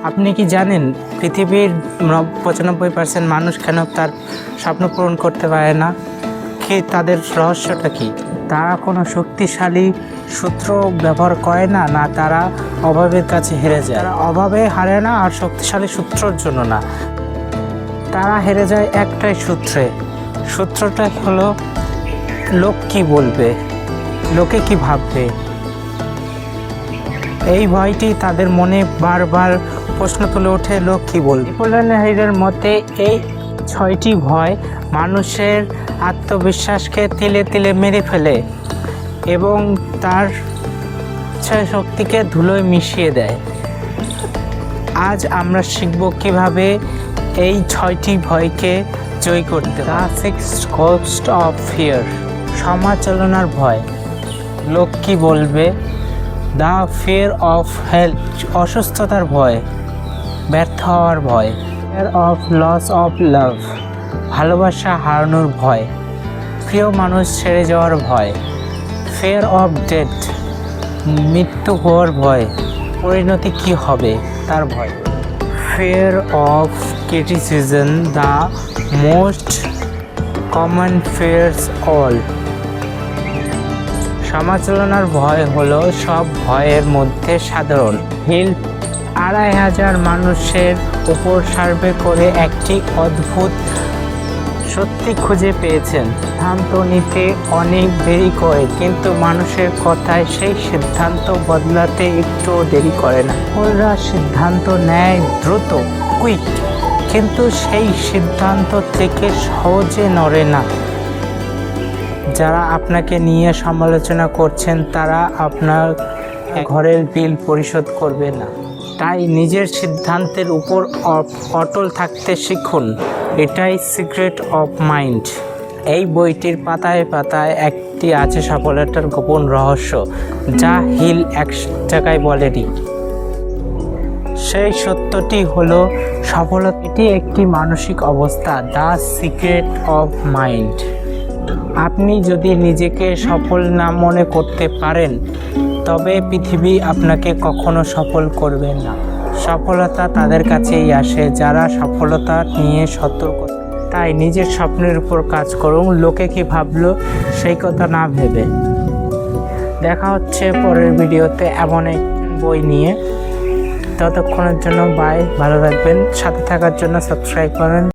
আপনি কি জানেন পৃথিবীর 95% মানুষ কেন তার স্বপ্ন পূরণ করতে পারে না? কি তাদের রহস্যটা কি? তারা কোনো শক্তিশালী সূত্র ব্যবহার করে না, না তারা অভাবের কাছে হেরে যায়। তারা অভাবে হারে না আর শক্তিশালী সূত্রর জন্য না, তারা হেরে যায় একটাই সূত্রে। সূত্রটা হলো লোক কি বলবে, লোকে কি ভাববে। এই ভয়টি তাদের মনে বারবার প্রশ্ন তুলে ওঠে, লোক কী বলবে। নেপোলিয়ন হিলের মতে এই 6টি ভয় মানুষের আত্মবিশ্বাসকে তিলে তিলে মেরে ফেলে এবং তার শক্তিকে ধুলোয় মিশিয়ে দেয়। আজ আমরা শিখব কিভাবে এই 6টি ভয়কে জয় করতে। দ্য 6 কস্ট অফ ফিয়ার, সমালোচনার ভয়, লোক কী বলবে। দ্য ফিয়ার অফ হেলথ, অসুস্থতার ভয়, ব্যর্থ হওয়ার ভয়। Fear of loss of love, ভালোবাসা হারানোর ভয়, প্রিয় মানুষ ছেড়ে যাওয়ার ভয়। ফিয়ার অফ ডেথ, মৃত্যু হওয়ার ভয়, পরিণতি কী হবে তার ভয়। Fear of criticism, the most common fears all, সমালোচনার ভয় হলো সব ভয়ের মধ্যে সাধারণ। হিল 2500 মানুষের উপর সার্ভে করে একটি অদ্ভুত সত্যি খুঁজে পেয়েছেন। সিদ্ধান্ত নিতে অনেক দেরি করে, কিন্তু মানুষের কথায় সেই সিদ্ধান্ত বদলাতে একটুও দেরি করে না। ওরা সিদ্ধান্ত নেয় দ্রুত, কুইক, কিন্তু সেই সিদ্ধান্ত থেকে সহজে নড়ে না। যারা আপনাকে নিয়ে সমালোচনা করছেন তারা আপনার ঘরের বিল পরিশোধ করবে না। তাই নিজের সিদ্ধান্তের উপর অটল থাকতে শিখুন। এটাই সিক্রেট অফ মাইন্ড। এই বইটির পাতায় পাতায় একটি আছে সফলতার গোপন রহস্য, যা হিল 1 জায়গায় বলেনি। সেই সত্যটি হলো সফলতা এটি একটি মানসিক অবস্থা, দ্য সিক্রেট অফ মাইন্ড। আপনি যদি নিজেকে সফল না মনে করতে পারেন, তবে পৃথিবী আপনাকে কখনো সফল করবে না। সফলতা তাদের কাছেই আসে যারা সফলতা নিয়ে সতর্ক। তাই নিজের স্বপ্নের উপর কাজ করুন, লোকে কি ভাবলো সেই কথা না ভেবে। দেখা হচ্ছে পরের ভিডিওতে এমন এক বই নিয়ে। ততক্ষণের জন্য বাই, ভালো থাকবেন। সাথে থাকার জন্য সাবস্ক্রাইব করেন।